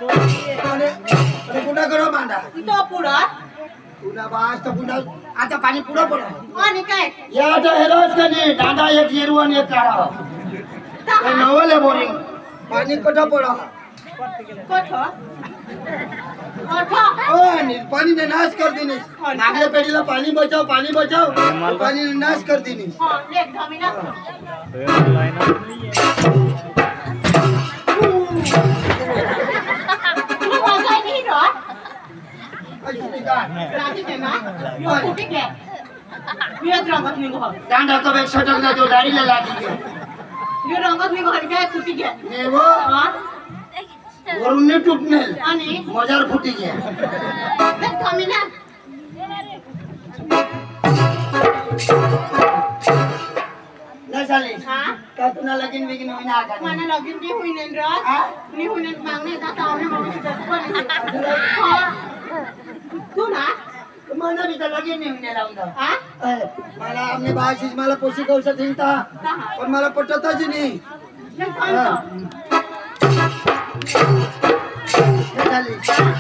अरे कुठं करो मांडा तो पुढं पुन्हा बास तर पुन्हा आता पाणी पुढं पडो आणि काय या तर हेरोज कनी दादा एक जिरू आणि एक काढा हे नवले बोरिंग पाणी कुठं पडो कोठो पानी ने नाश कर दी नागले पेड़ीला पानी बचाओ पानी ने नाश कर दी डांडा को एक छोटा ना जो दाढ़ी ले लाती है ये रंगत में घर के कुटी के ने वो वरून ने टूटने आणि मजार फुटी गया देख थांबीना ना साले हां का तुना लगीन बिगिन होईना आका मला लगीन बी होईन रे मी होईन मागणे जाता आवने मग हां तू ना मला भी तर लगीन नाही होईना लावून दा हां मला आम्ही बाशीच मला पोशी कौसा थिंगता पण मला पटतच नाही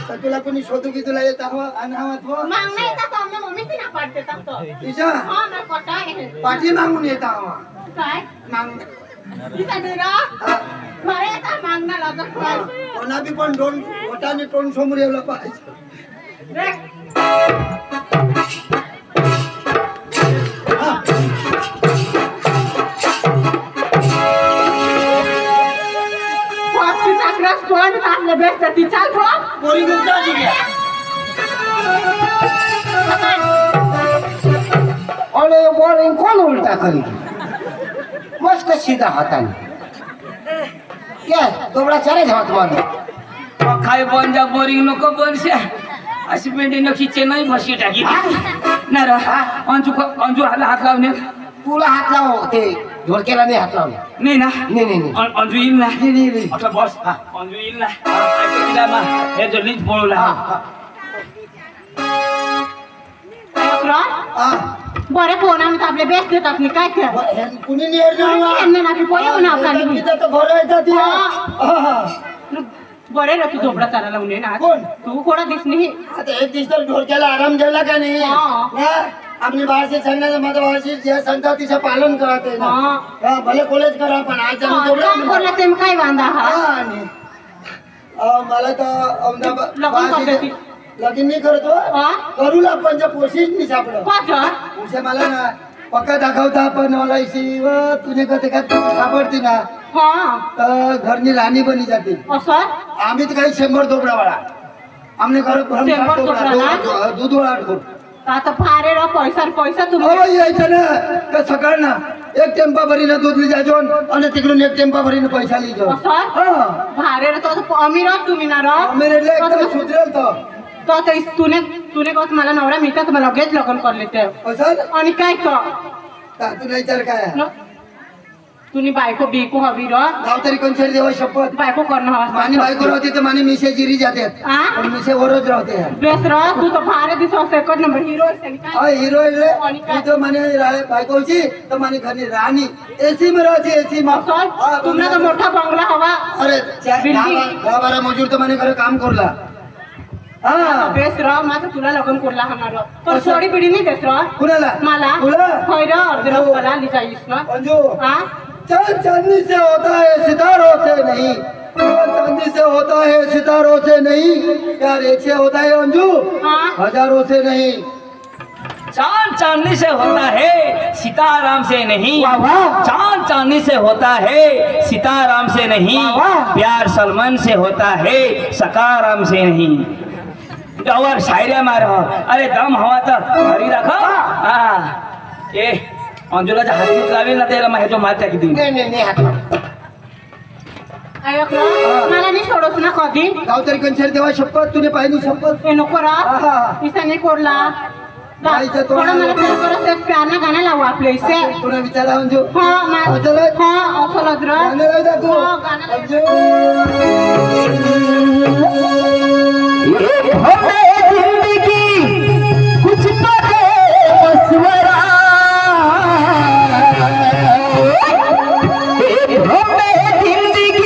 तर तुला कोणी शोधू की तुला येत हवं अनावत हो मागणे येतात आम्ही मम्मी ती ना पाडते तसं तिच्या हां ना कोटा आहे पाठी मागून येत हवा काय मागून तिचा देरा मारे आता मागणं लागत कोणा बी पण दोन वटाने तोंड समोर येवला पाहिजे रे कोण आपल्या बेस्ट ती चाल गो पोरी गुप्ता जी गया अरे बोरिंग कोण उलटा करी मस्त सीधा हाताने क्या तोबडा चारे हात मार खाय बन जा बोरिंग नको बनशे अशी पेंडी नखीचे नाही भशी टाकी ना रा अंजू हात लावणे तुला हात लाव ते झोडकेला नाही हात लावले नाही ना नाही अंजू येईल ना नाही आपला बॉस अंजू येईल ना ऐकला मा हे जो लीच बोलवला बरे फोन आम्ही आपले बेस्ट देतात मी काय कर कुणी नेरणार यांना ना की पोय होणार आपल्याला तिथं तर घर येतात बरे रे तू झोपडा चाला लावून ना कोण तू कोणा दिस नाही आता एक दिवस तर ढोलक्याला आराम द्यायला का नाही आपली भाषेत सांगण्याचं माझ्या भाषेत जे सांगतात तिचं पालन करत आहे ना भले कॉलेज करा पण आज ते काय बांधा मला तर अहमदाबाद लगीन नाही करतो करूला पण पोशीच नाही सापडत मला ना पक्का दाखवता पण मला तुने कधी का सापडती ना तर घरनी राणी बनी जाते आम्ही तर काही 100 दोबडा वाळा आमने घर दूध वाळा आता फारे रा पैसा तुम्ही यायचं ना का सकाळ ना एक टेम्पा भरीनं दूध ली जायचो आणि तिकडून एक टेम्पा भरीनं पैसा लिहिजो भारे रा तो अमीर तुम्ही ना रा अमीर सुधरेल तो तूने कस मला नवरा मिळतात मला लगेच लग्न करले ते आणि काय तुला विचार काय तुम्ही बायको बिको हवी रा गाव तरी कोणच्या देवा शपथ बायको करणं हवा मानी बायको राहते तर मानी मिसे जिरी जाते पण मिसे वरच राहते बेस रा तू तो फारे दिसो सेकंड नंबर हीरो हीरो रे तो माने बायकोची तर माने घरनी राणी एसी में राहते एसी में तुम्हाला तो मोठा बंगला हवा अरे 10-12 मजूर तर माने घर काम करला बेस रा माझं तुला लग्न करला हमार पण सोडी पिढी नाही बेस रा कुणाला मला होय रा अर्धे रस्त्याला लिजाईस ना अंजू चांद चांदनी से होता है सितारों से नहीं चांदी से होता है सितारों से नहीं प्यार एक से होता है अंजू हजारों से नहीं चांद चांदनी से होता है सीताराम से नहीं चांद चांदनी से होता है सीताराम से नहीं प्यार सलमान से होता है सकाराम से नहीं और शायरी मारो अरे दम हवा तो हरी रखो ए अंजुलाच्या हाती लावेल ना त्याला माहिती मारत्या किती नाही हात मला नाही सोडोस ना कधी गाव तरी कंचर देवा शपथ तुने पाहिली शपथ हे नको रा इसा नाही कोरला थोडं मला करत एक प्याना गाणं लावू आपल्या इथे तुला विचारा अंजू असं लजरा कुछ तो मशवरा जिंदगी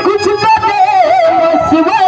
कुछ तो मशवरा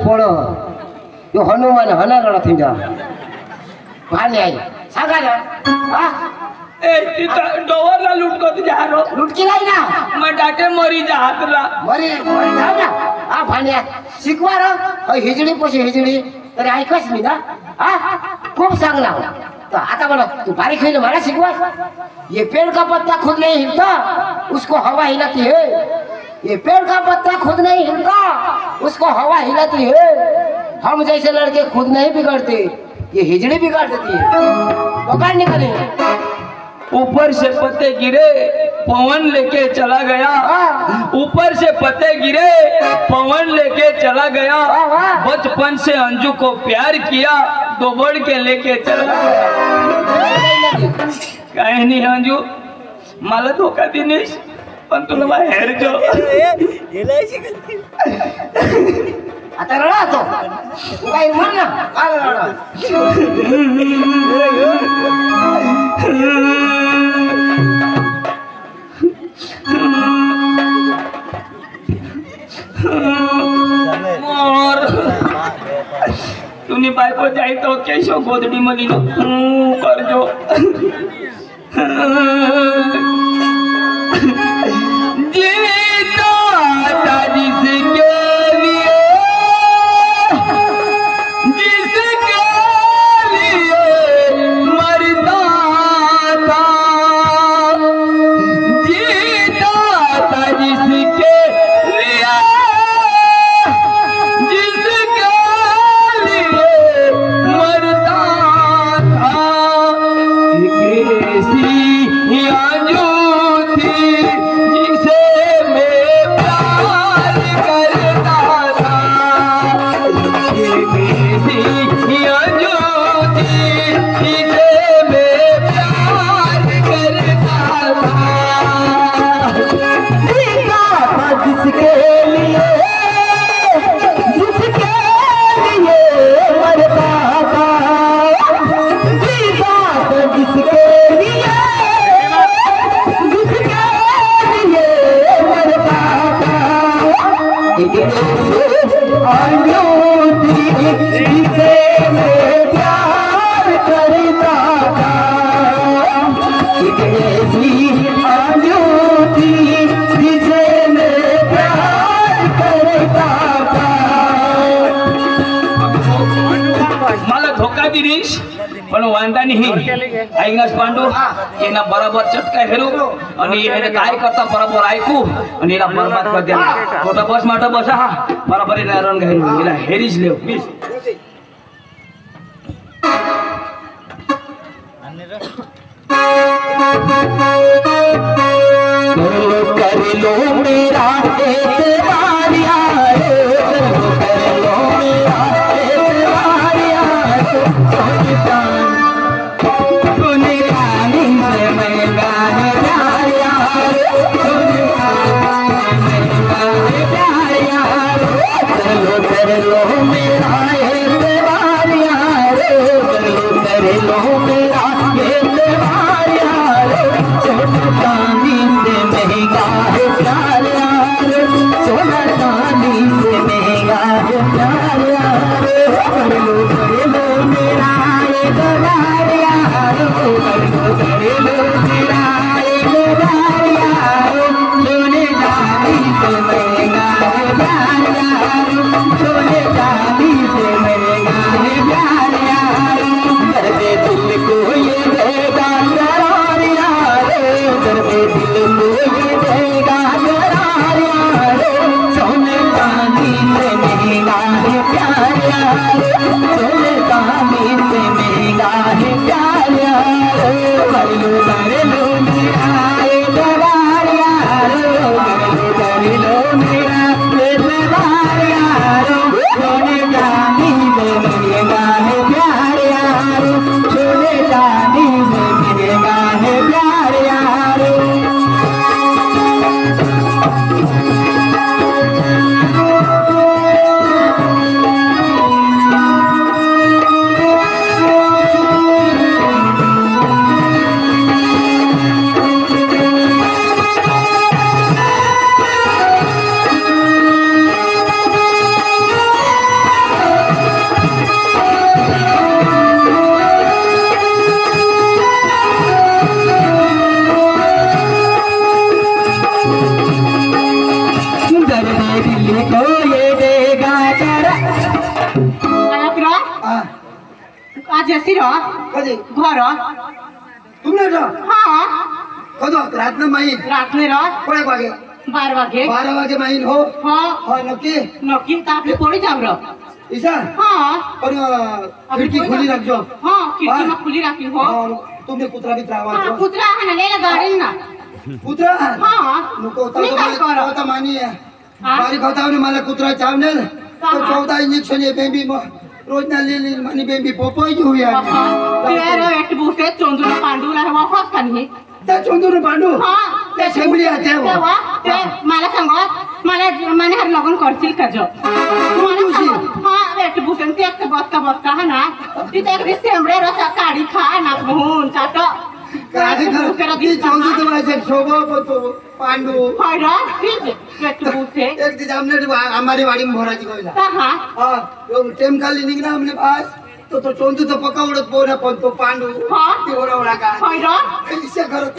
फोड़ यो हनुमान हनागढ़ थी जा भाने आई सांगा ना हां ए डोवर ला लूट को जा रो लूट की लाई ना मैं डाटे मरी जा हातला मरी मरी जाऊ ना आ भाने शिकवा रो हिजडी पोशी हिजडी तरी ऐकस मी ना हां खूब सांगला तो आता बोलो तू बारी खेल मारा शिकवा ये पेड़ का पत्ता खुद नहीं हिलता उसको हवा हिलाती है ये पेड़ का पत्ता खुद नहीं हिलता उसको हवा हिलाती है हम जैसे लड़के खुद नहीं बिगड़ते ये हिजड़ी बिगाड़ देती है पकड़ निकले ऊपर से पत्ते गिरे पवन लेके चला गया ऊपर से पत्ते गिरे पवन लेके चला गया बचपन से अंजू को प्यार किया दौड़ के लेके चला गया कहीं नहीं अंजू मला धोखा दिनेश पण तुला बाहेर जो आता रडा तो काय म्हण ना काय रडा और तुम्ही बायको जाई तो केशव गोदडी मध्ये करजो जीता था जिसके लिए मरता था जीता था जिसके लिए मरता था कैसी आजू थी जिसे मैं प्यार करता था कैसी आजू थी जिसे मैं प्यार करता था जिसके लिए मरता था जिसके लिए मरता था जिसे मैं प्यार करता था जिसे मैं प्यार करता था मला धोका दिलीस पण वांदा नाही ऐकनास पांडू येना बरोबर चटका हेरू आणि हे काय करता बरोबर ऐकू आणि याला बरबाद कर द्या मोठा बस माटा बसा हा बरोबर हे रण घेऊ याला हेरीच लेव प्लीज कर लो मेरा एतबार यार कर लो मेरा एतबार यार तूने रानी से महंगा है प्यार यार तूने महंगा है प्यार यार कर लो मेरा एतबार यार कर लो मेरा एतबार यार चांदी से महंगा से महंगा है प्यार यारो, सोने चांदी से महंगा है प्यार यारो, दर्दे दिल को ये देगा करार यारो, दर्दे दिल को ये देगा करार यारो, सोने चांदी से महंगा है प्यार यारो, सोने चांदी से महंगा है प्यार यारो, घरेलू घरेलू मेरा ये दरार यारो, घरेलू मेरा ये दरार यारो, सोने चांदी से महंगा है प्यार यारो, सोने चांदी से महंगा है प्यार यारो। दिल्ली को ये देगा करा आया हाँ आज ऐसी रह कधी घर तुमने र हाँ कदो रात में माइन रात में रह कोड़े वागे 12 वागे 12 वागे माइन हो हाँ हाँ नक्की नक्की तो आपने पड़ी जाओ रह ईसा हाँ और खिड़की खुली रख जो हाँ खिड़की में खुली रखी हो हाँ तुमने कुतरा भी त्रावा हाँ कुतरा है ना ले ला गाड़ी ना कुतरा हाँ नको निकाल करो तो मानी है हाँ? बारी खतावने मला कुतरा चावने तो 14 इंजेक्शन ये बेबी रोज ना ले मानी बेबी पोपोई जो हुई है तेरे एक बूटे चोंदू पांडू ला हवा खास कनी त्या चोंदूर पांडू हाँ त्या शेंबडी आते हो तेव्हा ते मला सांगा मला माने हर लगन करतील का जो मला हाँ एक बूटे ते एक बत्ता है ना तिथे एक सेंबडे रसा काढी खा ना बहुन चाटो काय कर ती चोंदू तो माझे शोभा होतो पांडू हाय रा ठीक एक बूटे एक दिन हमने हमारी वाड़ी में भोराजी कोइला हाँ हाँ तो टेम खाली निकला हमने पास तो चोंदू तो पका उड़त पोरा पण तो पांडू हाँ? ती ओरा ओरा का हाय रा इससे करत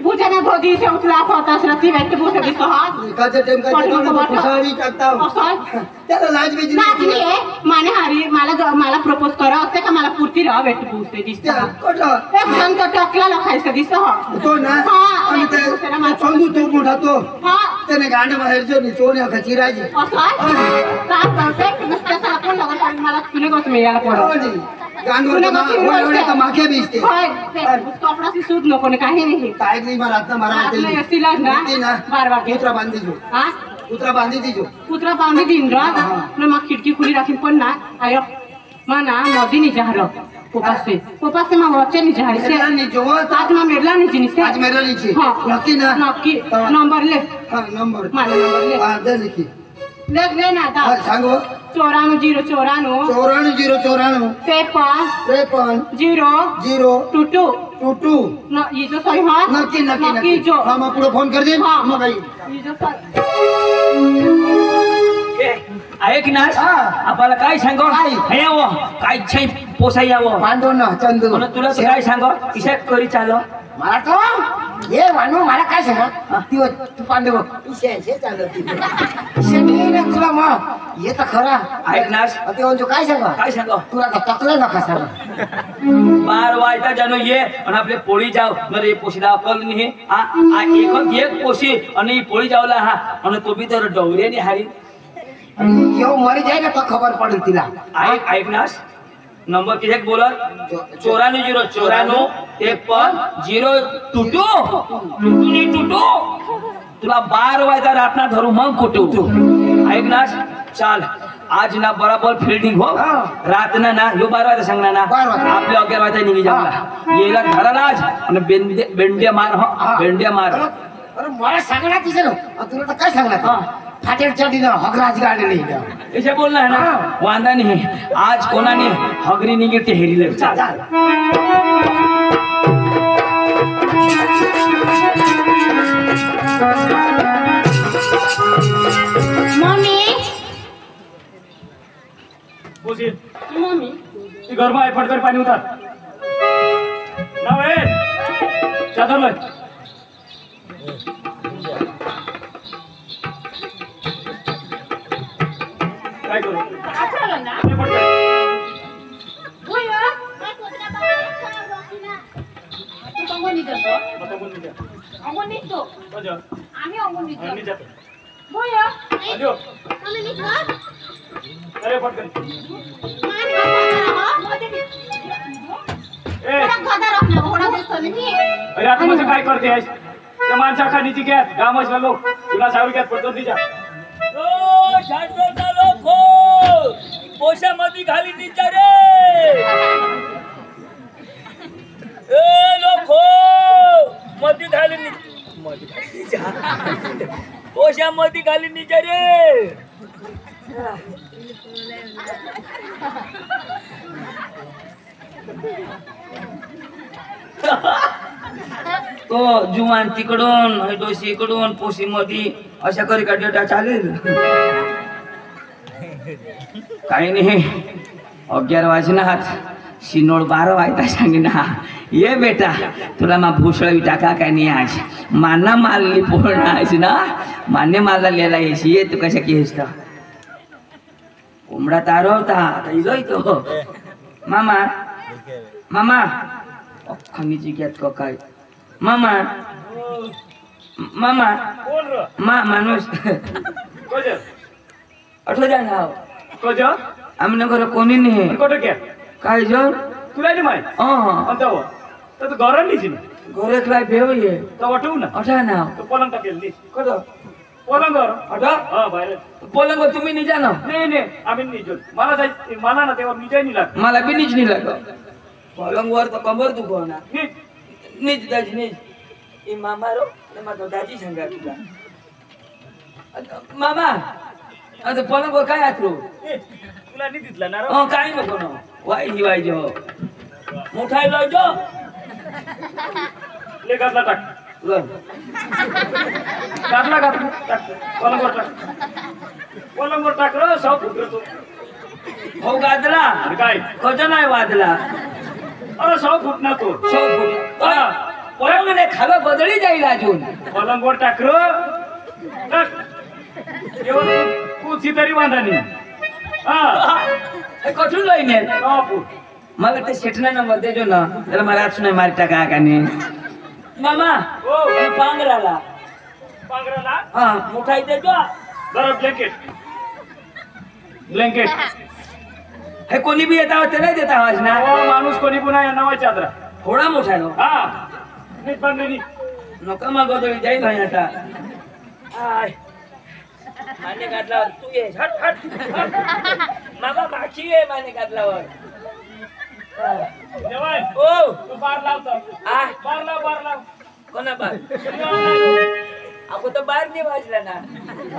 बुझना धोदी से उतला होता सरती बैठ बूटे भी कहा काचे टेम काचे तो खुशाली करता हूं असं त्याला लाज बेजी नाचली आहे माने हारी मला प्रपोज करा असते का मला पुरती राहा भेट बुसते दिसते त्या कोठा एक जण तो टकला लखायचं दिसत हा तो ना हाँ, आणि ते चोंदू तो मोठा तो हा त्याने गांड बाहेर जो नि चोने खचिराजी असं काम करते नुसतं आपण लगन मला तुला कसं मिळायला पडलं गांडवर ओढे का माखे बीसते होय कपडा सी सूट नको ने काही नाही काय नाही मला आता मारा आपलं एसीला ना 12 वागे कुत्रा बांधी जो हा कुत्रा बांधी दीजो कुत्रा बांधी दिन र न मग खिडकी खुली राखीन पण ना आयो मना नदी नि जहर पोपासे मा वचे नि जहर से मेरला नि जो आज मा मेरला नि जिनी से आज मेरला नीचे हाँ नक्की ना नक्की नंबर ले हाँ नंबर माला नंबर ले हाँ दे लिखी ले ना दा हाँ सांगो 94 94 53 0 टूटू 22 न ये जो सही हाँ नक्की नक्की नक्की जो हाँ मैं पूरा फोन कर दे हाँ मैं भाई ये जो सही आहे की नाही हा. आपल्याला काय सांगो काय? हयावं काय छै पोसाई यावं पांडू ना चंदू म्हणून तुला तर काय सांगो इशा करी चालो मला तो ये वानू मला काय सांगा ती तू पांडव इशे चालत इशे नाही ना तुला मग ये तर खरा ऐक ना ते म्हणजे काय सांगा काय सांगो तुला तर टकलं नका सांगा बार वायता जानो ये आणि आपले पोळी जाव नरे पोशीला अकल नाही आ एक पोशी आणि पोळी जावला हा आणि तो बी तर डवऱ्याने हारी यो मरी जाय ना तो खबर पडेल तिला ऐक ना नंबर किती बोलत 94 53 टूटू टूटू टूटू तुला बार वायदा रातना धरू मग कुटू ऐक ना चाल आज ना बराबर फिल्डिंग हो रात ना यो 12 वाजता सांगणार ना आपल्या 11 वाजता निघी जाऊ येला घराला आज आणि बेंड्या मार हो बेंड्या मार अरे मला सांगणार तिचं तुला तर काय सांगणार फाटेल चढी ना हगराज गाडी नाही ऐसे बोलना है ना वांदा नहीं आज कोणाने हगरी निगे टेहरी ले चाल मम्मी बोझी मम्मी ती घर में फटकर पानी उतार ना वे चादर ले काय करू आठवलं ना हे पडतं. होय हो. काय कोणत्या बाळाला रोकी ना. तू अंगण निघतो आता बोल निघा. अंगण निघतो अजो. आम्ही अंगण आणि निघतो निघा. होय हो. अजो. आम्ही निघतो अरे पटकन. मारी बाबा मध्ये ए थोडा गदा राखला थोडा दिसतो नाही अरे आता माझं काय करतेस त्या माणसा खाणीची घ्यात गावातला लोक तुला सावरी घ्यात पडतो तिच्या शांतता लोक पोशामध्ये घाली निचा रे ए लोक मध्ये घाली पोशामध्ये घाली निचा रे तो जुवान तिकडून हैदोशी इकडून पोशी मध्ये अशा करी का डेटा चालेल काही नाही 11 वाजनात शिनोळ 12 वाजता सांगिना ये बेटा तुला मा भूषळ टाका काय नाही आज माना मारली पूर्ण आज ना मान्य मारला लिहिला येशी ये तू कशा केस कोंबडा तारो होता आता इलोय तो मामा मामा खनिजी घेत का काय मामा मामा कोण र मा माणूस कोज अठो जा नाव कोज आमने घर कोणी नाही कोट क्या काय जर तुला नाही माहित आता हो तर घर नाही घरे काय भेव ये तर वाटू ना अठा नाव तो पलंग टाकेल कद पलंग अठा हा बाहेर पोलंग तुम्ही निजा ना नाही नाही आम्ही निजो मला जाय मला ना तेव्हा निजाय नाही लाग मला बी नीच नाही लाग पलंग वर तर कंबर दुखवना नीट नीच दाजी नीच ए मामा रो ने मा दाजी सांगा तुला मामा आता पलंग वर काय आतरो तुला नाही दिसला ना रे काय नको ना वाई ही वाई जो मोठाई लो जो ले घातला टाक घातला घातला टाक पलंगवर टाक पलंगवर टाक रे साव फुटतो हो गादला अरे काय कज नाही वादला अरे साव फुटना तो हा पलंग ने खावा बदली जाईल अजून पलंगवर टाक रे टाक एवढं कुची तरी बांधा नाही हा हे कठून लईने बापू मला ते शेटना नंबर देजो ना त्याला मला आज नाही मारी टाका का नाही मामा हो हे पांगराला पांघराला हा मोठाई देजो जरा ब्लँकेट ब्लँकेट हे कोणी बी येता त्याला देता आवाज ना माणूस कोणी पुन्हा या नावाची चादरा थोडा मोठा नो हा नीट बांधलेली नका मग गोदळी जाईल भाई आता आय माने काढल्यावर तू ये हट हट मामा बाकी आहे माने काढल्यावर जेवाय ओ तू बार लावतो आ बार लाव कोणा बार आपण तर बाहेर नाही वाजला ना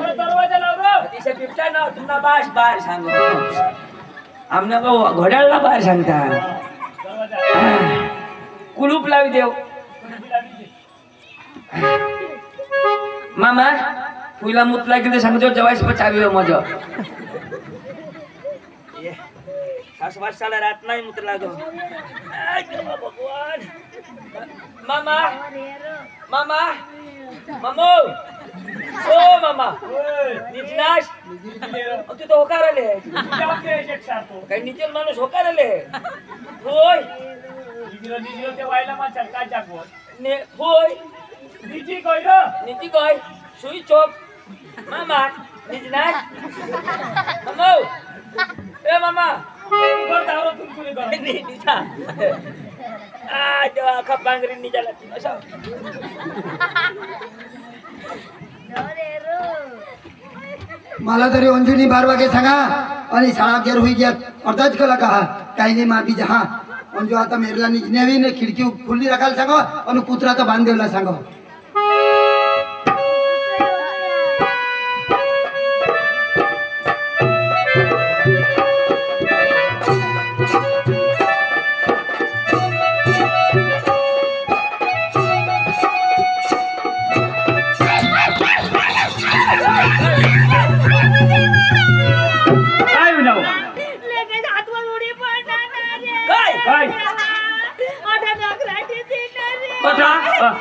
अरे दरवाजा लाव रे तिच्या बिबटा ना तुम्हाला बास बाहेर सांगू आमना भाऊ घड्याळला बाहेर सांगता दरवाजा कुलूप लावी देव मामा फुला मुतला की सांगतो जेवायच चावी मजा सास वर्षाला रात नाही मुत लागो भगवान मामा मामा मामो ओ मामा निजनाश तू तो होकार आले काही निचल माणूस होकार आले होय होय निची कोय सुई चोप मामा निजनाश मामो ए मामा निजा आ जेव्हा अख्खा पांघरी निजाला असं मला तरी अंजुनी 12 वागे सांगा आणि शाळा गेर हुई गया अर्धाच कला कहा काही नाही माफी जहा अंजू आता मेरला निजनेवी ने खिडकी खुली रखायला सांगा आणि कुत्रा तर बांध देवला सांगा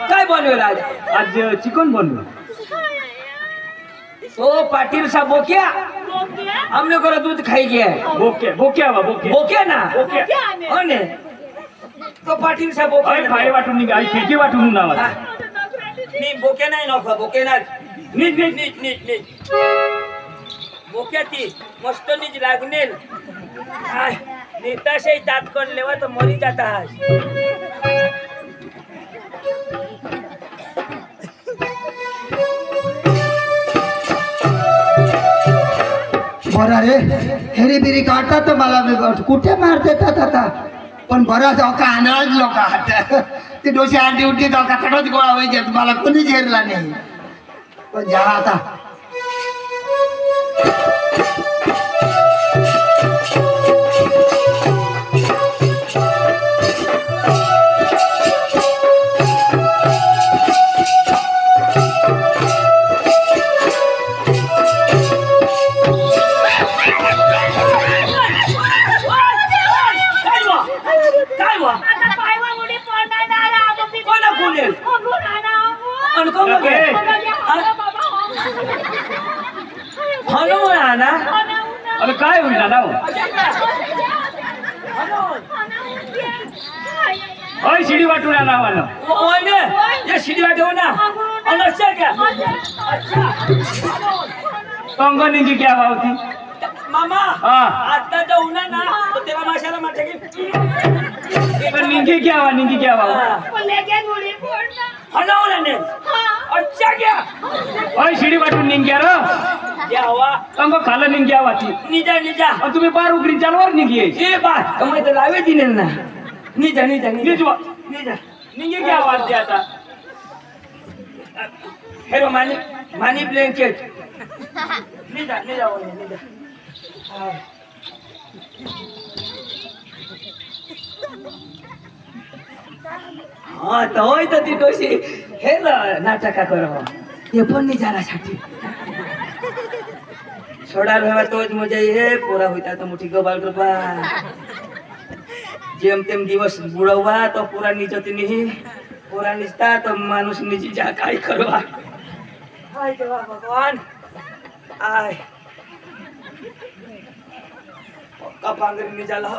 काय बनवेल आज आज चिकन बनलो तो पाटिल सा बोक्या हमने करा दूध खाई गया बोके बोक्या बा बोके बोके ना बोके ओने तो पाटिल सा बोके अरे भाई वाटू नि आई केके वाटू ना वाला नी बोके नाही नखा बोके ना नी बोके ती मस्त निज लागनेल नेता से दात कर लेवा तो मरी जाता है बरा रे हेरी बिरी काढता तर मला कुठे मार देतात आता पण बरा धोका अनाज लोक ते डोशी आरती उठती धोका तडच गोळा व्हायचे मला कोणी झेरला नाही पण जा आता अरे काय होईल ना ओय शिडी वाटून आला वाला ओय ने ये शिडी वाटू ना अनच्छा क्या अच्छा कंग निंगी क्या होती मामा आता तो उना ना तो तेरा माशाला माटे की पर निंगी क्या हुआ लेके गोली फोड़ना हलावला ने अच्छा क्या ओय शिडी वाटून निंग्या रे क्या हुआ कंगो खाला निंग्या वाती निजा और तुम्हें बार उगरी जानवर निंगी ये बात तुम्हें तो लावे दिनेल ना निजा निंगे क्या आवाज दिया था हेरो मानी ब्लैंकेट निजा हाँ तो होय तो ती डोशी हेर नाटका करो ये पण नहीं जाना साठी सोडा रहेवा तोच मजा ये पूरा होता तो मुठी गोबाल रुपा जेम तेम दिवस बुडवा तो पूरा निजती नहीं पूरा निजता तो मानुष निजी जा काय करवा हाय देवा भगवान आय पक्का पांगरी निजाला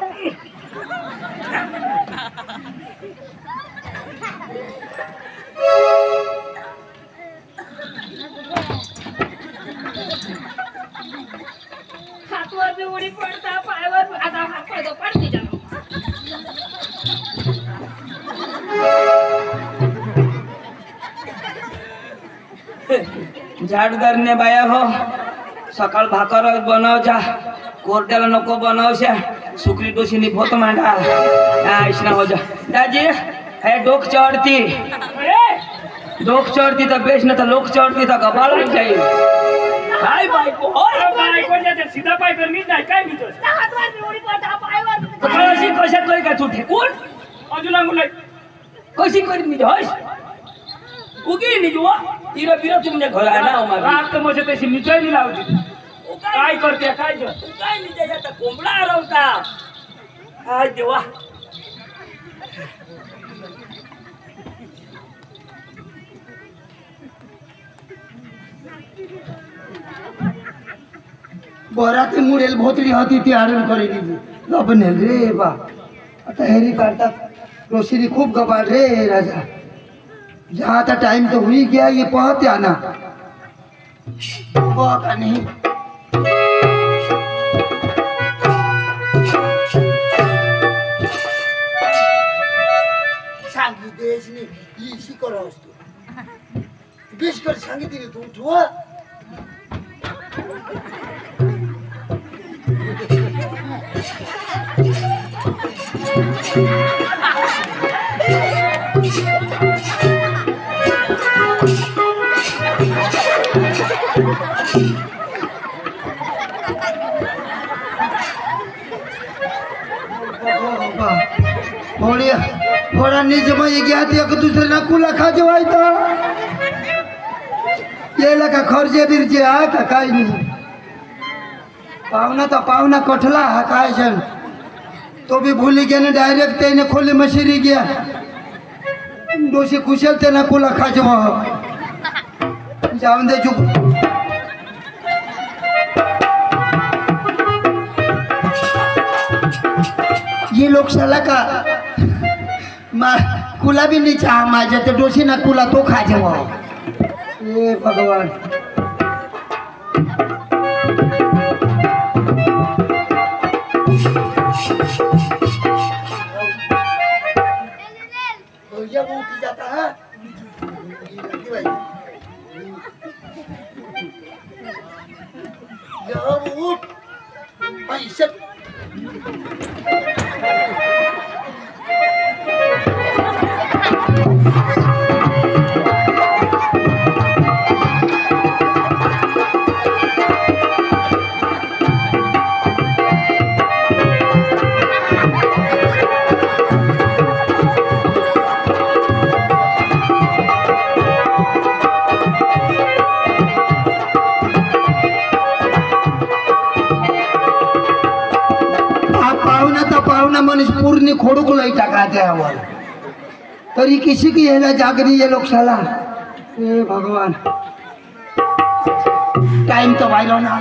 हातवर बी उडी पडता पायावर आता हात पाय पडती जा झाडदार ने बाया हो सकाळ भाकर बनाव जा कोरड्याला नको बनवशा सुकरी डोशीनी भोत मांडा ऐसना हो जा दाजी है डोक चढ़ती तो बेच न तो लोक चढ़ती तो कपाल लग जाई हाय बायको जाते सीधा पाय कर मी नाही काय मी तो हातवर बी उडी पडता पायावर कशी कशा करी का तू ठेकून अजून अंगुल कशी करी मी होस उगी निजवा तिरा बिरा तुमने घोला ना मार रात तो मुझे तशी निजय नाही लावती काय करते काय जो काय निजय जाता कोंबडा आरवता हाय देवा बराती मुडेल भोतडी होती ती आडून करी दिली लबनेल रे बा आता हेरी काढतात रोशिनी खूप गबाड रे राजा जहाँ आता टाइम तो हुई गया ये पहुंच आना का नहीं सांगी देशनी इसी करो असतो बेश कर सांगितली तू उठवा थोड़ा नीचे में गया थी एक दूसरे ना कुला खा जवाई था ये लगा खर्चे बिरचे आ का काई नहीं पावना कोठला हा काय छन तो भी भूली गया ने डायरेक्ट तेने खोली मशीरी गया डोशी खुशल ते ना कुला खाजव जाऊन दे चुप ये लोक साला का कुला भी नहीं चाह माझ्या ते डोशी ना कुला तो खाजव ए भगवान जब उठ जाता है जब उठ पैसे मनीष पूर्ण खोड़ू को नहीं टकाते हैं तरी किसी की है ना जागरी ये लोग साला ए भगवान टाइम तो भाई लो ना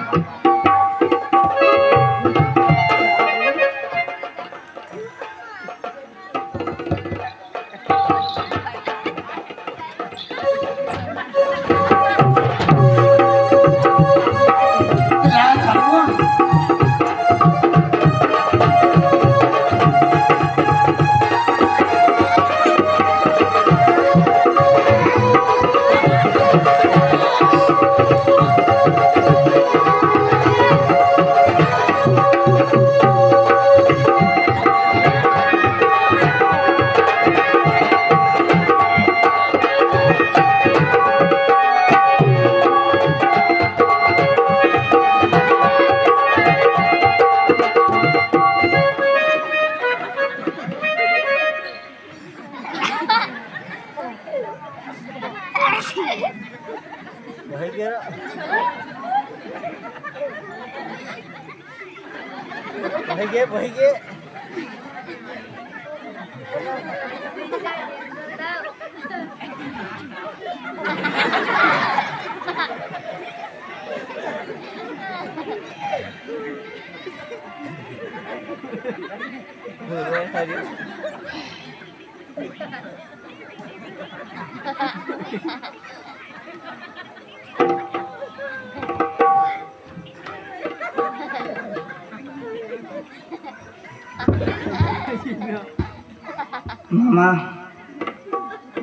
मामा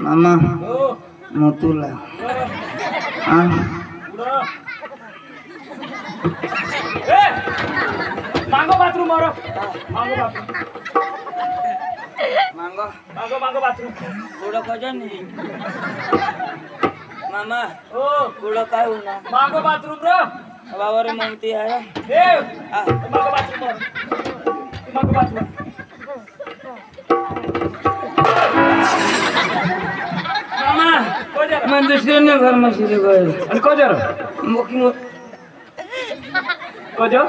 मामा मोतूला मांगो बाथरूम और मांगो बाथरूम मांगो मांगो मांगो बाथरूम थोड़ा कजन नहीं मामा ओ थोड़ा काय होना मांगो बाथरूम रो बाबारे मांगती है ए मांगो बाथरूम मामा कोजर मन दुसऱ्याने घर में शिरे गए आणि कोजर मोकी मो कोजर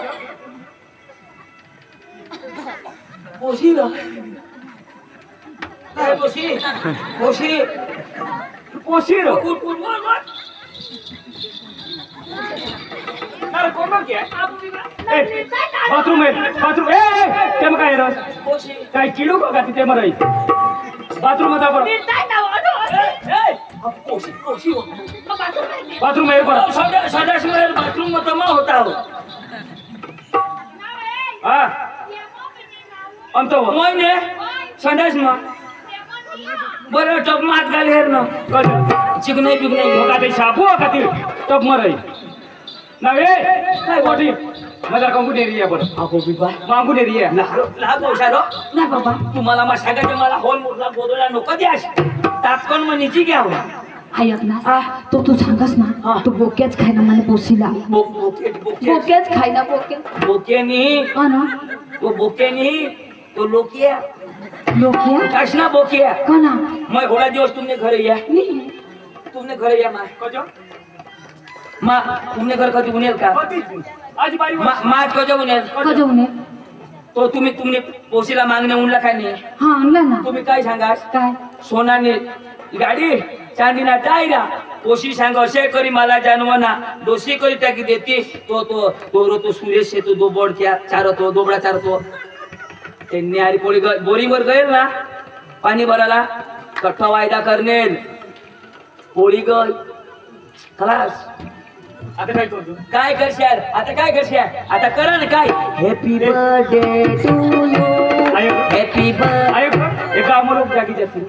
पोशी रो काय पोशी पोशी पोशी रो बोल अरे कोण क्या बाथरूम है बाथरूम ए ते मग काय रो पोशी काय किडू का तिथे मराई बाथरूम मध्ये बरं बाथरूम है पर सदा से बाथरूम में तमा होता हो हां अंत हो मोयने संडास में बरं टप मात घाल हेर न चिकनाई पिकनाई होका ते साबू खाती टप मरई नवे काय गोटी माझा कंपूट एरिया बरं आको बिबा मागून एरिया ला पोशालो ना बाबा तुम्हाला मा सांगायचं मला होल मुरला गोदोला नको द्यास तात्कोन मनीची घ्याव ऐक ना तो तू सांगस ना तो बोक्याच खायला मला पोसीला बोक्याच खायला बोक्यानी ना तो बोक्यानी तो लोकिया कसना बोकिया कोना मैं थोड़ा दिवस तुमने घर या तुमने घर या मां कजो मां तुमने घर कधी उनेल का आज बारी मां कजो उनेल तो तुमने पोसीला मागणे उनला काय नाही हां आणला ना तुम्ही काय सांगास काय सोनानी गाडी चांदीना टायरा पोशी सांग असे करी मला जानवना दोषी करी टाकी देते तो सुरेश से तो दो बोर्ड क्या चारतो दोबडा चारतो त्यांनी आरी पोळी बोरिंग वर गएल ना पाणी भरायला कट्टा वायदा करनेल पोळी गय खलास आता काय करतो काय करशाल आता काय करशाल आता करा ना काय happy birthday to you happy birthday एका अमोल जागी जातील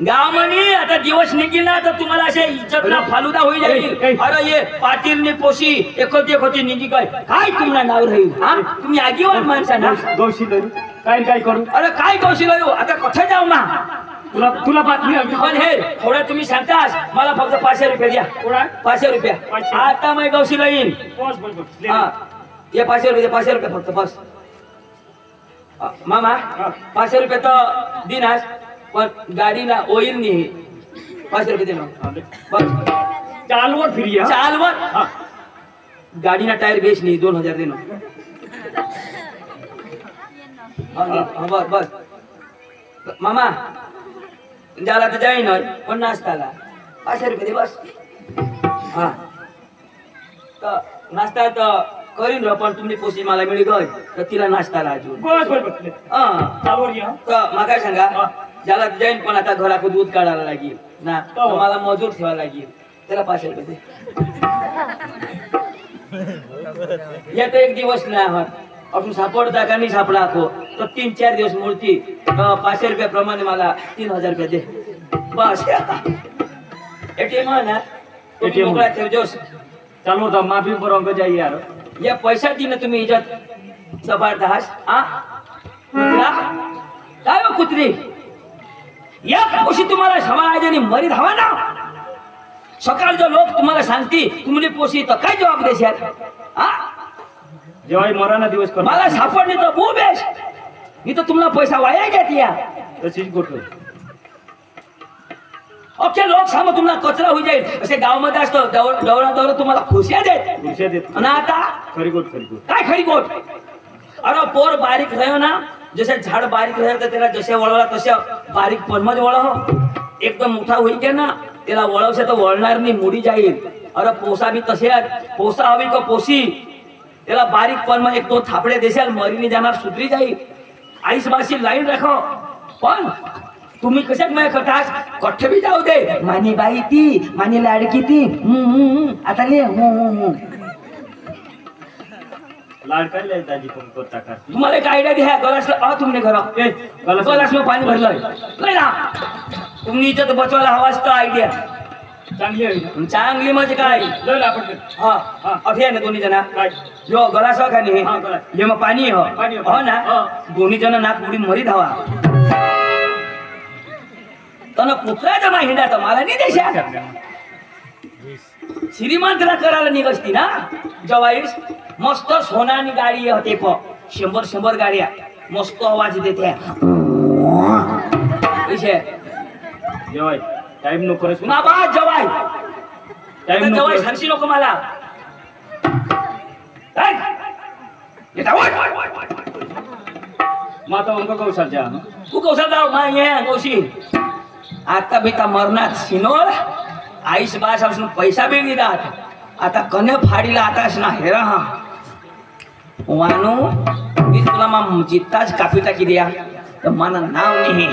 गाव म्हणे आता दिवस निघील ना तर तुम्हाला असे इज्जतला फालुदा होई जाईल अरे ये पाटील पोशी एकोती निघी काय तुम्हाला नाव राहील हा तुम्ही आगीवर माणसा ना गौशी काय करू अरे काय कौशील आता कुठे जाऊ ना तुला बातमी पण हे थोडं तुम्ही सांगतास मला फक्त 500 रुपये द्या 500 रुपये आता मी गौशीला येईन हा ये 500 रुपये फक्त बस मामा 500 रुपये तर दिनास पण गाडीला ऑइल नाही 500 रुपये देणार बस चालवत फिरी चालवत गाडीना टायर बेच नाही 2000 देणार बस मामा जाला तर जाईन पण नाश्ताला 500 रुपये दे बस हा तर नाश्ता तर करीन र पण तुम्ही पोशी मला मिळी गय तर तिला नाश्ताला अजून तर मग काय सांगा ज्याला जाईन पण आता घराकडे दूध काढायला लागेल ना मला मजूर ठेवायला लागेल त्याला 500 रुपये दे येतो एक दिवस नाही आपण सापडता का नाही सापडा तो 3-4 दिवस मूर्ती 500 रुपये प्रमाणे मला 3000 रुपये दे बस एटीएम है ना एटीएम मोकळा ठेवजोस चालू था माफी पर अंक जाई यार या पैसा दी ना तुम्ही इज्जत जबरदस्त हा कुत्रा काय हो कुत्री या पोशी तुम्हाला समाजाने मरी धावा ना सकाळचे लोक तुम्हाला सांगती तुम्ही पोशी तर काय जवाब देशाल हा जेव्हा मराना दिवस कर मला सापडणे तर बू बेस मी तर तुम्हाला पैसा वाया घेत या तशीच गोष्ट अख्खे लोक सामो तुम्हाला कचरा होई जाईल असे गावामध्ये असतो डवळा तुम्हाला खुशिया देत आणि आता खरी गोट काय खरी गोट अरे पोर बारीक रह्यो ना जसे झाड बारीक रहे तर त्याला जसे वळवला तसे बारीक पनमज वळव एकदम मोठा होईल के ना त्याला वळवसे तर वळणार नाही मुडी जाईल अरे पोसा बी तसे पोसा हवी का पोसी त्याला बारीक पनमज एक दोन थापडे देशाल मरीने जाणार सुधरी जाईल आईस बाशी लाईन राखो पण तुम्ही कशात माझ्या कथास कठ्ठ बी जाऊ दे मानी बाई ती मानी लाडकी ती आता ले लाडका ले दाजी पण करता का तुम्हाला एक आयडिया द्या गलास तुमने घर गलास में पाणी भरलंय नाही ना तुम्ही इज्जत बचवायला हवा असतो आयडिया चांगली म्हणजे काय हा अठे ना दोन्ही जण काय यो गलास का नाही हे मग पाणी हो ना दोन्ही जण नाक मुडी मरी धावा तन कुत्रा जमा हिंडा तर मला नाही देशा श्रीमंतला करायला निघसती ना जवाईस मस्त सोनानी गाडी होते 100 गाड्या मस्त आवाज देते जेवाय टाइम नको रे ना बा जवाई टाइम नको जवाई सांगशी नको मला माता अंक कौशलच्या तू कौशल जाऊ मा ये गोशी आता बेटा मरणात सिनोळ आईस बास असून पैसा बी नाही राहत आता कने फाडीला आताच ना हेरा हा वानू मी तुला मग जित्ताच कापी टाकी द्या तर मला नाव नाही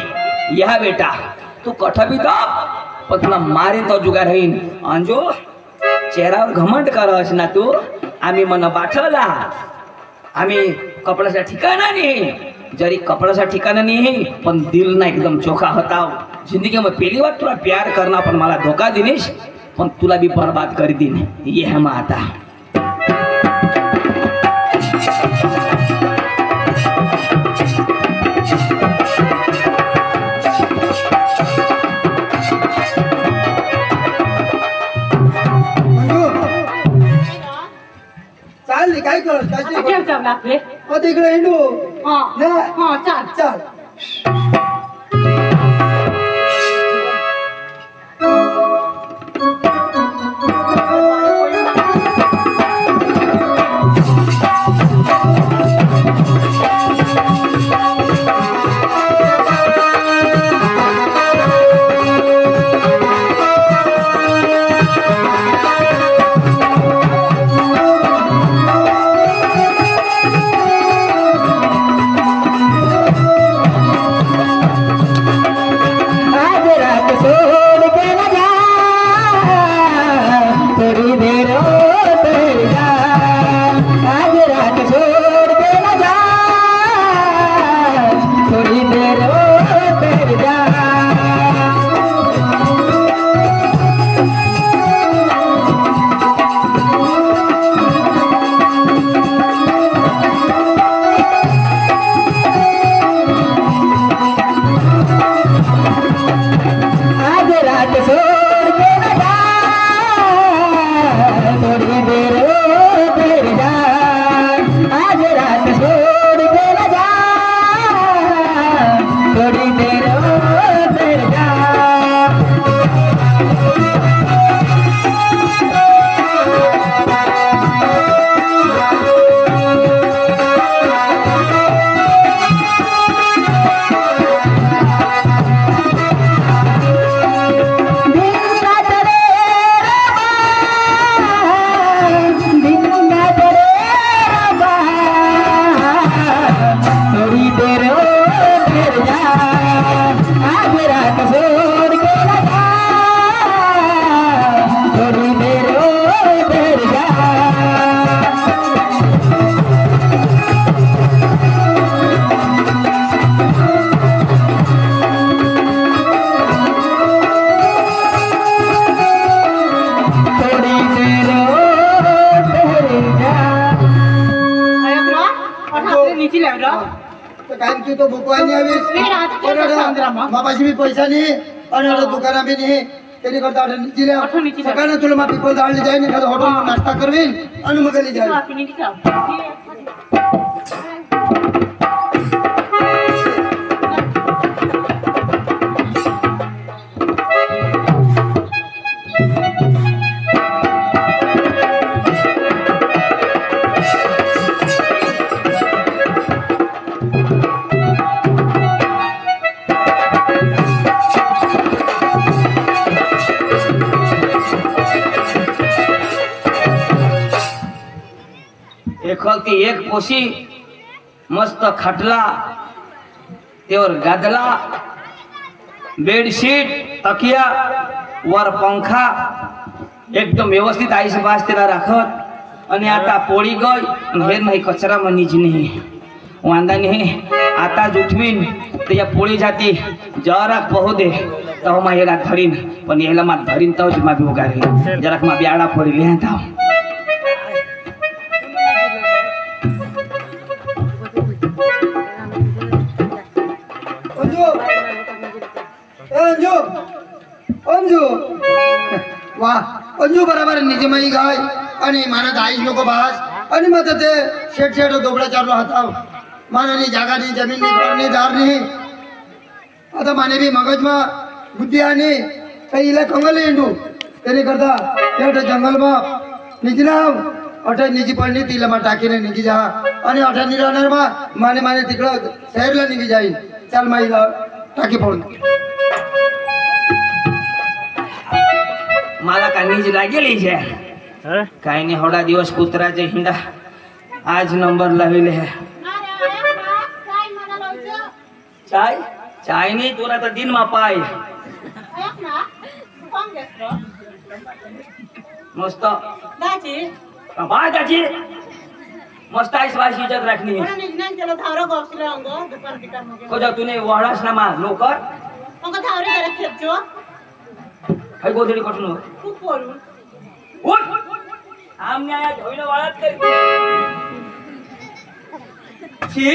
या बेटा तू कठ बी दाब पण तुला मारेन तो जुगार होईन अंजो चेहऱ्यावर घमंड करस ना तू आम्ही मन पाठवला आम्ही कपड्याचा ठिकाणा नाही जरी कपड्याचा ठिकाणा नाही पण दिल ना एकदम चोखा होता जिंदगी में पहली बार तुला प्यार करना पण मला धोखा दिनेश पण तुला भी बर्बाद कर दिन ये है माता चालली काय करत लागले तिकडे हिंडू चाल चाल तर काय तू तो भुकवाय नाही आवीस मापाशी बी पैसा नाही आणि आता दुकाना बी नाही त्याने करता आठवणीची सकाळी तुला मा पिपल जाळली जाईन एखादं हॉटेल नाश्ता करवीन आणि मग गेली जाईल एखलती एक पोशी मस्त खटला तेवर गादला बेडशीट तकिया वर पंखा एकदम व्यवस्थित आईस बास त्याला राखत आणि आता पोळी गय हे नाही कचरा मनीच नाही वांदा नाही आता उठवीन तर या पोळी जाती जरा पाहू दे तव मा याला धरीन पण याला मा धरीन तवच मा बी उगारी जरा मा बी आडा पडी लिहा अंजू अंजू वाह अंजू बराबर निजमाई गाय आणि मानत आईस नको बास आणि मग ते शेट शेट दोबडा चारलो हाताव मानानी जागा नाही जमीन नाही घर नाही दार नाही आता माने बी मगजमा बुद्धी आणि काही इला कंगल येंडू त्याने करता त्या जंगलમાં निजनाव अठा निजी पडली तिला मा टाकीने निघी जा आणि अठा निराणार मा माने माने तिकडं शहरला निघी जाईल चाल माईला टाकी पडून मला कानीज लागेल काय नाही होडा दिवस कुत्राचे हिंडा आज नंबर लावले है चाय चाय नहीं तुला तर दिन मा पाय मस्त बाय दाजी मस्त आईस वाशी इज्जत रखनी है खोजा तूने वाड़ास ना मा नौकर हाय गोधडी कटून उठ आमने आया धोइले वाळात कर छी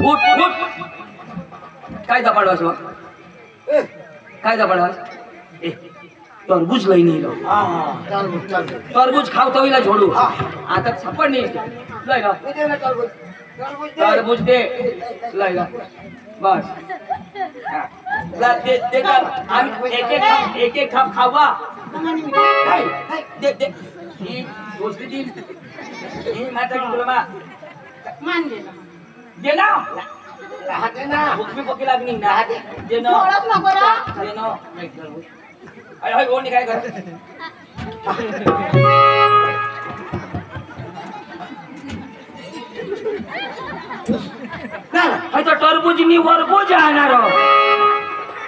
उठ उठ काय दपाडवास हो काय दपाडवास ए तरबूज लई नहीं लो तरबूज खाव तो इला छोडू आता छपड नहीं लई लो तरबूज दे लई लो बस दे दे हम एक एक खाप खावा दे दे ही गोष्टी दी ही माता की तुला मान दे दे ना राहते ना भूक भी पकी लागनी ना दे ना थोडंच नको रा दे ना अरे हाय कोणी काय कर ना हाय तो टरबूज नि वरबूज आणणार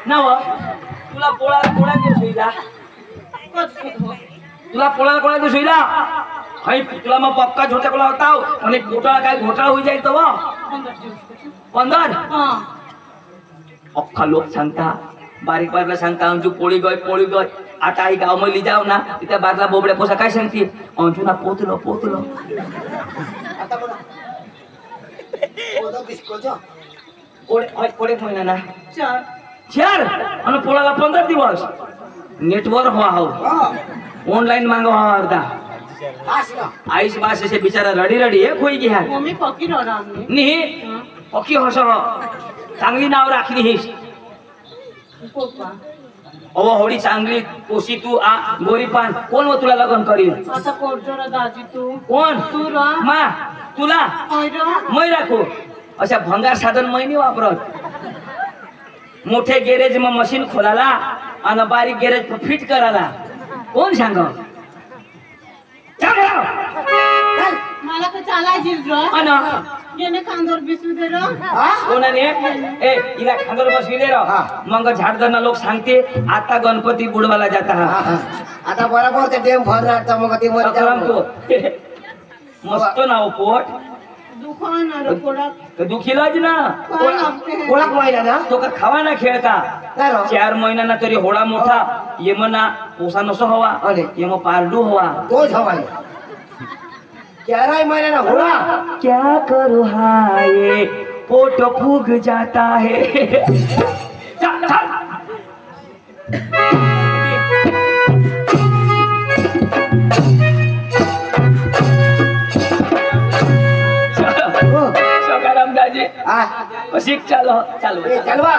नाव तुला पोळा पोळा दे सोईला तुला पोळा दे सोईला हाय तुला मग पक्का झोटा कोला होताव आणि घोटाळा काय घोटाळा होई जाईल तो 15 अख्खा लोक सांगता बारीक बारला सांगता अंजू पोळी गय आता आई गाव मध्ये जाव ना त्या बारला बोबड्या पोसा काय सांगते अंजू ना पोतलो आता बोला ओदा बिस्कोचा कोडे महिना ना 4 आणि पोळाला 15 दिवस नेटवर्क हुआ हो ऑनलाइन मांगो हा अर्धा आईस बास से बिचारा रडी एक होई गया मम्मी पक्की रडा नहीं पक्की हस चांगली नाव राखली ही अहो होडी चांगली कोशी तू आ गोरी पान कोण व तुला लग्न करीन आता कोर्जोरा दाजी तू कोण तू रा मा तुला मै राखो अशा भंगार साधन मै नाही वापरत मोठे गॅरेज में मशीन खोलाला आणि बारीक गॅरेज फिट कराला कोण सांग मला तर चालायची अन येणे खांदोर बिसू दे रो कोणाने ए इला खांदोर बसविले रो मग झाडदना लोक सांगते आता गणपती बुडवाला जाता आता बरोबर ते डेम भरणार तर मग ते मध्ये मस्त नाव पोट दुखान रो कोडा दुखीलाच ना कोळक महिना ना तो का खावा ना खेळता 4 महिन्यांना तरी होळा मोठा येमना पोसा नसो हवा येम पारडू हवा तोच हवा 11 महीने ना हुआ। क्या करूँ हाय पोट फूग जाता है। चल चल सकाराम दाजी शिक चलो चलो चलवा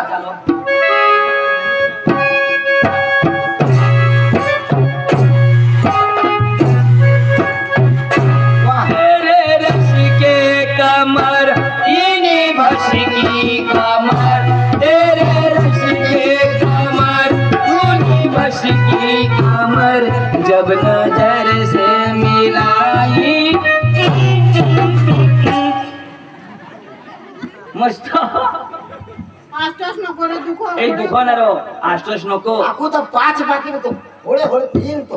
तेरे रस के कमर इन्हीं भस की कमर, तेरे रस के कमर इन्हीं भस की कमर, जब नजर से मिलाई मस्त आस्टस नको रे दुखो ए दुखो ना रो आस्टस नको आखू तो 5 बाकी में तो होळे होळे 3 तो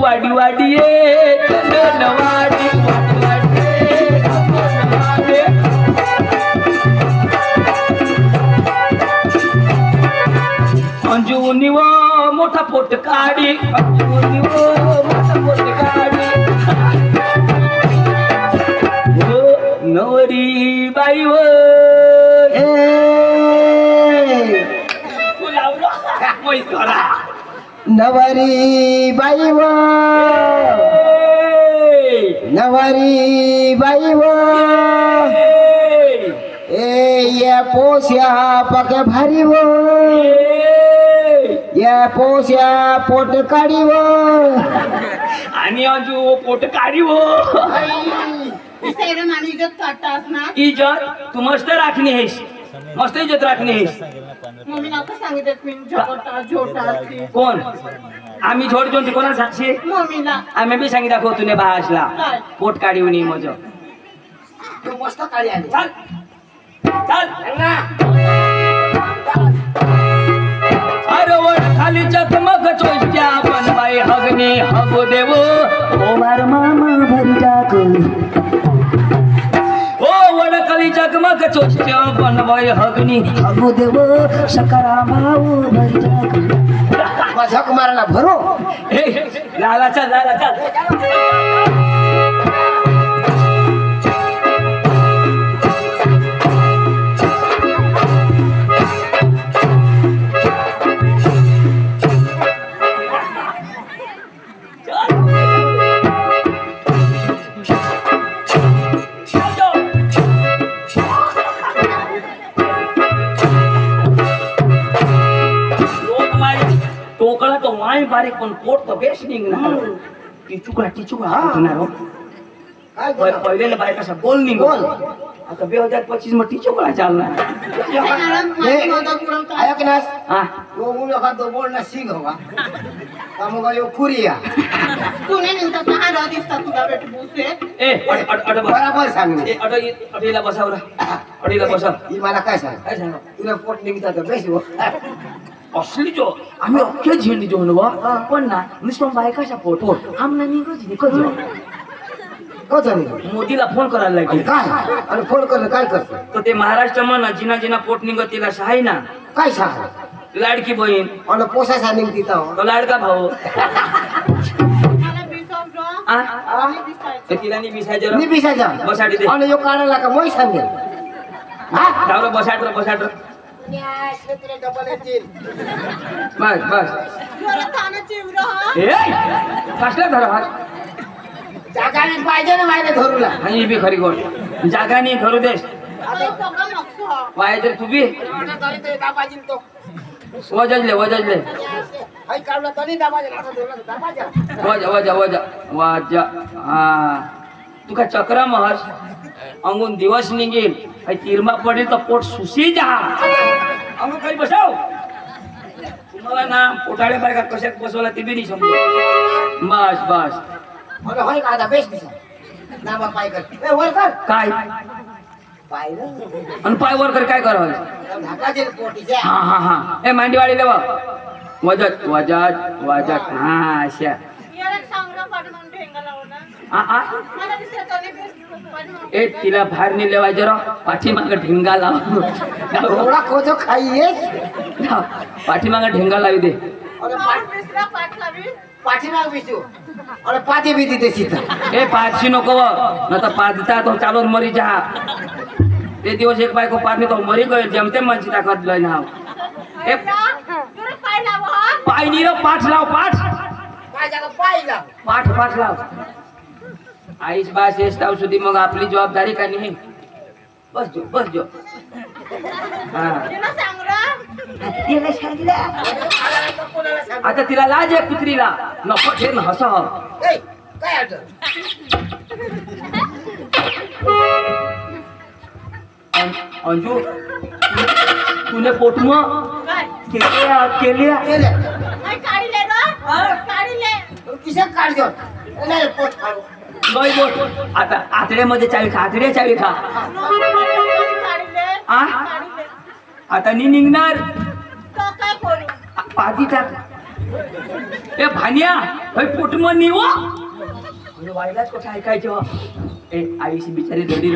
वाडी वाडी ये चंदन वाडी वाडी वाडी अंजुनी वो मोठा पोट काढी अंजुनी वो मोठा पोट काढी नवरी बाई वो नवरी बाई व नवरी बाई व ए ये पोस्या पक भारी व ये पोस्या पोट काढी व आणि अंजू पोट काढी वो सेरे मानी इज्जत काटतास ना इज्जत तू मस्त राखणी आहेस मस्त इज्जत राखणी आहेस मम्मी नाका सांगितलं मी झोटा झोटा कोण आम्ही झोड जोड कोणाला सांगशी मम्मीला आम्ही बी सांगितलं दाखव तुने भासला काय? पोट काढी उनी मज तू मस्त काढी आली चल चल ना अरे वर खाली चकमक चोष्ट्या बनवाई हगनी हगो देवो ओ मार मामा भरी टाकू ओ वर खाली चकमक चोष्ट्या बनवाई हगनी हगो देवो सकरा माऊ भरी टाकू झक मारायला भरो ए लाला चल लाला चल टोकळा तो वाई बारीक पण पोट तो बेस निघणार टिचुकळा उठणार हो. काय केलं? पहिल्याला बाय कसा बोल निघ आता 2025 मध्ये टिचुकळा चालणार ऐक ना हा वो मुलं का तो बोलना सीख होगा कामोगा यो कुरिया पुणे निघतात ना हा दिसतात तुला भेट बुसे ए अड बस बराबर सांगणे ए अडीला बसावरा अडीला बसाव ही मला काय सांग काय सांगा तुला पोट निघतात बेस हो असली जो आम्ही अख्खे झेंडी देऊन वा पण ना नुसतं बायकाच्या फोटो आमना निघत मोदीला फोन करायला लागेल काय आणि फोन कर काय करतो तर ते महाराष्ट्र म्हणा जिना जिना पोट निघत तिला आहे ना काय सांग लाडकी बहीण आणि पोसासा निघती तर तो लाडका भाऊ मला बिसवलो आ? दिसायचं तर तिला नाही बिसायचं मी पिसायचा बसाडी दे आणि यो काढायला का मोय सांगेल हा जाऊ बसाड डबल येतील बस बस थाना चिवरा ए कसला धरा हात जागाने पाहिजे ना माहिती धरूला आणि बी खरी गोड जागा नाही धरू देस वाया जर तू बी वजले काढला तरी दाबाजे वजा हा तू का चक्र महस अंगून दिवस निघेल काही तिरमा पडेल तर पोट सुशी जा अंगून काही बसाव तुम्हाला ना पोटाळे बायका कशात बसवला ते बी नाही समजू बस अरे होय का आता बेस दिसा नामा पाय कर ए वर कर काय पाय रे आणि पाय वर कर काय करावं ढाकाचे पोटीचे हा ए मांडीवाडी लेवा वजत हा अशा ए तिला बाहेर नाही लेवायचं रो पाठीमागं ढिंगा लाव थोडा कोजो खाईये पाठीमागं ढिंगा लावी दे अरे मिश्रा पाटलावी पाठीमाग बिसू अरे पाठी बी देते सीता ए पाचशी नको न तर पाचता तो चालून मरी जा ते दिवस एक बायको पाच तो मरी गयो जमते मनची ताकद लय ना ए पाय नी रे पाठ लाव पाठ काय जागा पाहिला पाठ लाव आईस बास येस्ताव सुधी मग आपली जबाबदारी का नाही बस जो हा आता तिला लाज आहे कुत्रीला नको ठेर ना हस ए काय आठ अंजू तूने पोटमा केल्या किशा काढ दो नाही पोट फाडू गई बोट आता आतड्यामध्ये चावी खा चावी खा आ आता नी निघणार पाठी टाक ए भानिया पोटमा निव वाईलाच कसं ऐकायचं ए आईशी बिचारी रडी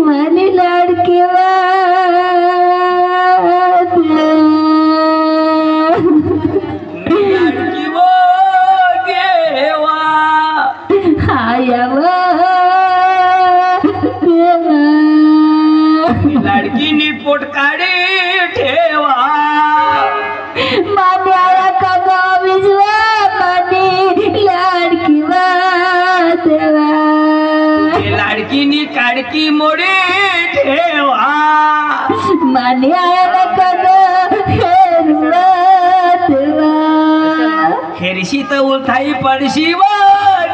मानी लाडकी लाडकी नी पोट काढी ठेवा मान्या का विजवा मानी लाडकी देवा लाडकी नी काडकी मोडी ठेवा मान्या का देवा हेरशी तर उलथाई पडशी व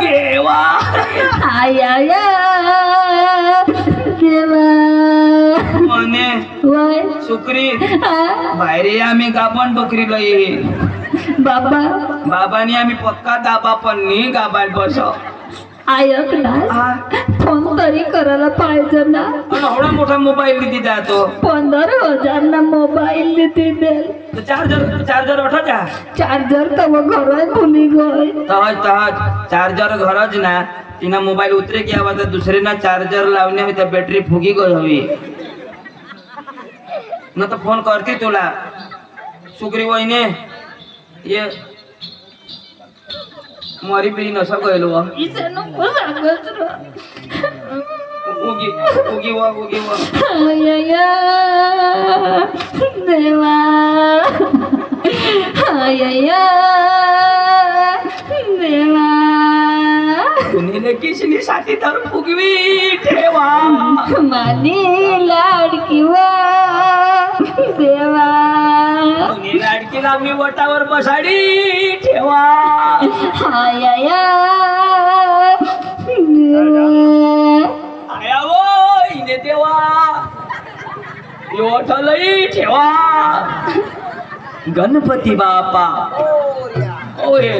घेवा आया देवा मने वय सुकरी बाहेर आम्ही गाभण बकरीला ये बाबानी आम्ही पक्का दाबा पण नी गाबाल बसव ऐक ना फोन तरी करायला पाहिजे ना एवढा मोठा मोबाईल दिदी जातो 15,000 ना मोबाईल दिले चार्जर उठा जा चार्जर तर वो घर भूली गई तहज चार्जर घरच ना तिना मोबाईल उतरे की आवाज दुसरे ना चार्जर लावणे में त्या बॅटरी फुगी गई हवी न तो फोन करती तुला सुग्री वहिने ये मरी पिरी नसा गयलो इसे नको सांगच उगी वा आया देवा आया देवा कुणीने किसनी साथीदार फुगवी ठेवा मानी लाडकी देवा कुणी लाडकीला मी वटावर बसाडी ठेवा आया आया वो इने देवा योठलई ठेवा गणपती बापा ओये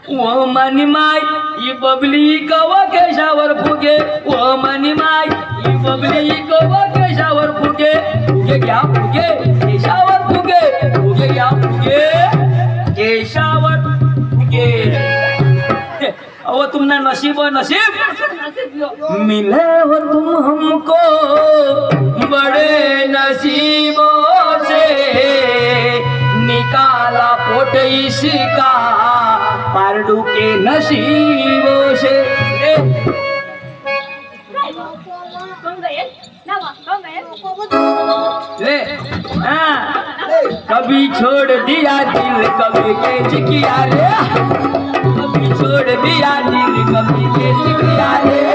वो मनी माय ही बबली कवा केशावर फुगे वो मनी माय ही बबली कवा केशावर फुगे फुगे क्या फुगे केशावर फुगे क्या फुगे केशावर फुगे वो तुमने नसीब मिले हो तुम हमको बड़े नसीबों से निकाला पोट इसका पारडू के नसीबों से ले कभी छोड़ दिया दिल कभी कैच किया रे कभी छोड़ दिया दिल कभी कैच किया रे